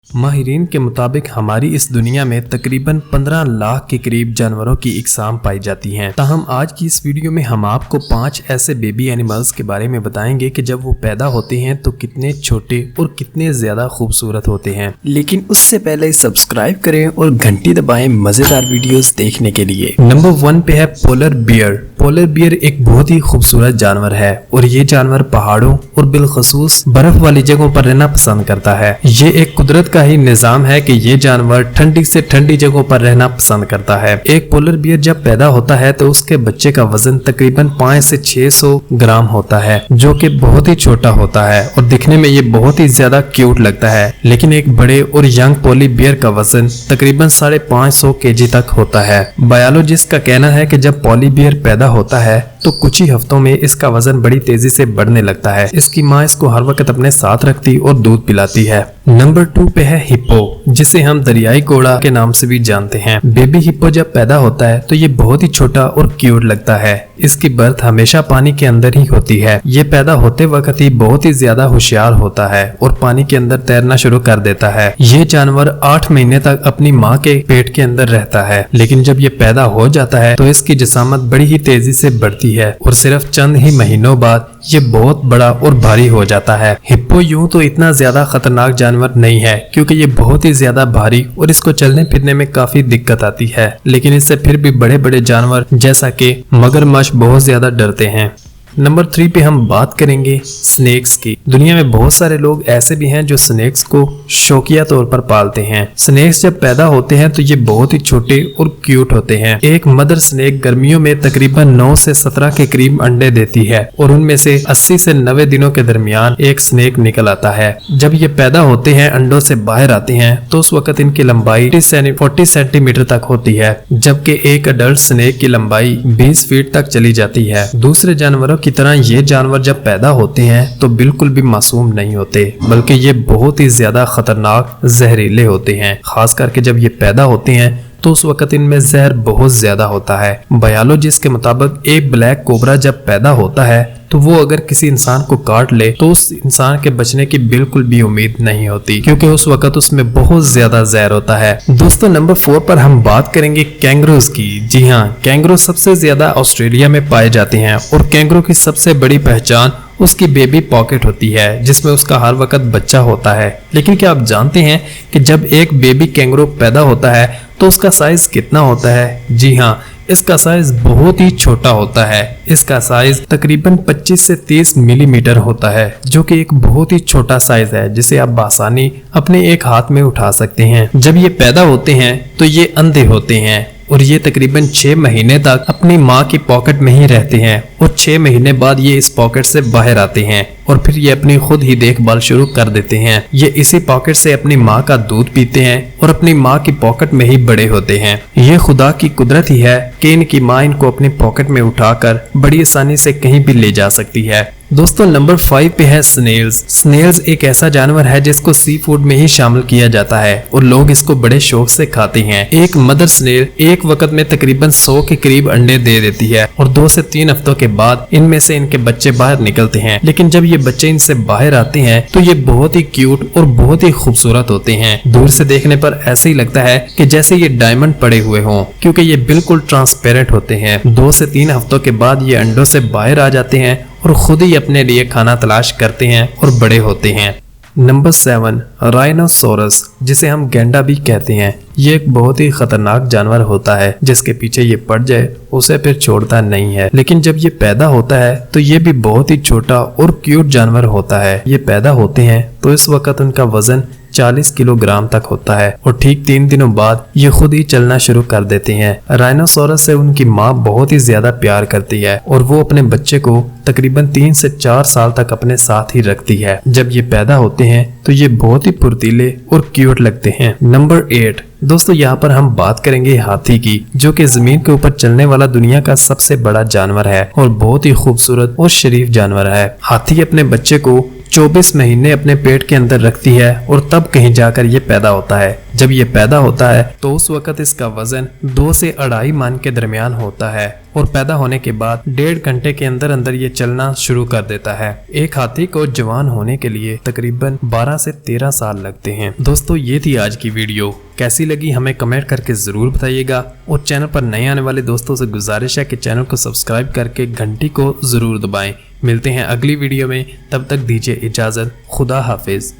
माहिरीन के मुताबिक हमारी इस दुनिया में तकरीबन 15 लाख के करीब जानवरों की इकसाम पाई जाती हैं। ताहम आज की इस वीडियो में हम आपको 5 ऐसे बेबी एनिमल्स के बारे में बताएंगे कि जब वो पैदा होते हैं तो कितने छोटे और कितने ज्यादा खूबसूरत होते हैं। लेकिन उससे पहले सब्सक्राइब करें और घंटी दबाएं मजेदार वीडियोस देखने के लिए। नंबर 1 पे है पोलर बियर। पोलर बियर एक बहुत ही खूबसूरत जानवर है और ये जानवर पहाड़ों और बिलखसूस बर्फ वाली जगहों पर रहना पसंद करता है। ये एक कुदरत का ही निजाम है कि ये जानवर ठंडी से ठंडी जगहों पर रहना पसंद करता है। एक पोलर बियर जब पैदा होता है तो उसके बच्चे का वजन तकरीबन 5 से 600 ग्राम होता है, जो कि बहुत ही छोटा होता है और दिखने में ये बहुत ही ज्यादा क्यूट लगता है। लेकिन एक बड़े और यंग पोली बियर का वजन तकरीबन 550 केजी तक होता है। बायोलॉजिस्ट का कहना है कि जब पोली बियर पैदा होता है तो कुछ ही हफ्तों में इसका वजन बड़ी तेजी से बढ़ने लगता है। इसकी माँ इसको हर वक्त अपने साथ रखती और दूध पिलाती है। नंबर 2 पे है हिप्पो, जिसे हम दरियाई घोड़ा के नाम से भी जानते हैं। बेबी हिप्पो जब पैदा होता है तो ये बहुत ही छोटा और क्यूट लगता है। इसकी बर्थ हमेशा पानी के अंदर ही होती है। ये पैदा होते वक्त ही बहुत ही ज्यादा होशियार होता है और पानी के अंदर तैरना शुरू कर देता है। ये जानवर 8 महीने तक अपनी माँ के पेट के अंदर रहता है, लेकिन जब ये पैदा हो जाता है तो इसकी जिसामत बड़ी ही तेजी से बढ़ती है और सिर्फ चंद ही महीनों बाद ये बहुत बड़ा और भारी हो जाता है। हिप्पो यूं तो इतना ज्यादा खतरनाक जानवर नहीं है क्योंकि ये बहुत ही ज्यादा भारी और इसको चलने फिरने में काफी दिक्कत आती है, लेकिन इससे फिर भी बड़े बड़े जानवर जैसा कि मगरमच्छ बहुत ज्यादा डरते हैं। नंबर 3 पे हम बात करेंगे स्नेक्स की। दुनिया में बहुत सारे लोग ऐसे भी हैं जो स्नेक्स को शौकिया तौर पर पालते हैं। स्नेक्स जब पैदा होते हैं तो ये बहुत ही छोटे और क्यूट होते हैं। एक मदर स्नेक गर्मियों में तकरीबन 9 से 17 के करीब अंडे देती है और उनमें से 80 से 90 दिनों के दरमियान एक स्नेक निकल आता है। जब ये पैदा होते हैं, अंडों से बाहर आते हैं तो उस वक्त इनकी लंबाई 40 सेंटीमीटर तक होती है, जबकि एक अडल्ट स्नेक की लंबाई 20 फीट तक चली जाती है। दूसरे जानवरों की तरह ये जानवर जब पैदा होते हैं तो बिल्कुल भी मासूम नहीं होते, बल्कि ये बहुत ही ज्यादा खतरनाक जहरीले होते हैं। खास करके जब ये पैदा होते हैं तो उस वक्त इनमें जहर बहुत ज्यादा होता है। बायोलॉजिस्ट के मुताबिक एक ब्लैक कोबरा जब पैदा होता है तो वो अगर किसी इंसान को काट ले तो उस इंसान के बचने की बिल्कुल भी उम्मीद नहीं होती, क्योंकि उस वक्त उसमें बहुत ज्यादा जहर होता है। दोस्तों, नंबर 4 पर हम बात करेंगे कैंगरूज की। जी हाँ, कैंगरू सबसे ज्यादा ऑस्ट्रेलिया में पाए जाते हैं और कैंगरू की सबसे बड़ी पहचान उसकी बेबी पॉकेट होती है, जिसमें उसका हर वक्त बच्चा होता है। लेकिन क्या आप जानते हैं कि जब एक बेबी कैंगरू पैदा होता है तो उसका साइज कितना होता है? जी हाँ, इसका साइज बहुत ही छोटा होता है। इसका साइज तकरीबन 25 से 30 मिलीमीटर होता है, जो कि एक बहुत ही छोटा साइज है जिसे आप आसानी अपने एक हाथ में उठा सकते हैं। जब ये पैदा होते हैं तो ये अंधे होते हैं और ये तकरीबन 6 महीने तक अपनी माँ की पॉकेट में ही रहते हैं और 6 महीने बाद ये इस पॉकेट से बाहर आते हैं और फिर ये अपनी खुद ही देखभाल शुरू कर देते हैं। ये इसी पॉकेट से अपनी माँ का दूध पीते हैं और अपनी माँ की पॉकेट में ही बड़े होते हैं। ये खुदा की कुदरत ही है कि इनकी माँ इनको अपनी पॉकेट में उठाकर बड़ी आसानी से कहीं भी ले जा सकती है। दोस्तों, नंबर 5 पे है स्नेल्स। स्नेल्स एक ऐसा जानवर है जिसको सी फूड में ही शामिल किया जाता है और लोग इसको बड़े शौक से खाते हैं। एक मदर स्नेल एक वक्त में तकरीबन 100 के करीब अंडे दे देती है और 2 से 3 हफ्तों के बाद इनमें से इनके बच्चे बाहर निकलते हैं। लेकिन जब ये बच्चे इनसे बाहर आते हैं तो ये बहुत ही क्यूट और बहुत ही खूबसूरत होते हैं। दूर से देखने पर ऐसे ही लगता है कि जैसे ये डायमंड पड़े हुए हों, क्योंकि ये बिल्कुल ट्रांसपेरेंट होते हैं। 2 से 3 हफ्तों के बाद ये अंडों से बाहर आ जाते हैं और खुद ही अपने लिए खाना तलाश करते हैं और बड़े होते हैं। नंबर 7, राइनोसोरस, जिसे हम गैंडा भी कहते हैं। ये एक बहुत ही खतरनाक जानवर होता है, जिसके पीछे ये पड़ जाए उसे फिर छोड़ता नहीं है। लेकिन जब ये पैदा होता है तो ये भी बहुत ही छोटा और क्यूट जानवर होता है। ये पैदा होते हैं तो इस वक्त उनका वजन 40 किलोग्राम तक होता है और ठीक 3 दिनों बाद ये खुद ही चलना शुरू कर देते हैं। राइनोसोरस से उनकी माँ बहुत ही ज्यादा प्यार करती है और वो अपने बच्चे को तकरीबन 3 से 4 साल तक अपने साथ ही रखती है। जब ये पैदा होते हैं तो ये बहुत ही फुर्तीले और क्यूट लगते हैं। नंबर 8, दोस्तों, यहाँ पर हम बात करेंगे हाथी की, जो कि जमीन के ऊपर चलने वाला दुनिया का सबसे बड़ा जानवर है और बहुत ही खूबसूरत और शरीफ जानवर है। हाथी अपने बच्चे को 24 महीने अपने पेट के अंदर रखती है और तब कहीं जाकर ये पैदा होता है। जब ये पैदा होता है तो उस वक्त इसका वजन 2 से 2.5 मन के दरमियान होता है और पैदा होने के बाद 1.5 घंटे के अंदर अंदर ये चलना शुरू कर देता है। एक हाथी को जवान होने के लिए तकरीबन 12 से 13 साल लगते हैं। दोस्तों ये थी आज की वीडियो, कैसी लगी हमें कमेंट करके जरूर बताइएगा और चैनल पर नए आने वाले दोस्तों से गुजारिश है कि चैनल को सब्सक्राइब करके घंटी को जरूर दबाएं। मिलते हैं अगली वीडियो में, तब तक दीजिए इजाजत। खुदा हाफिज।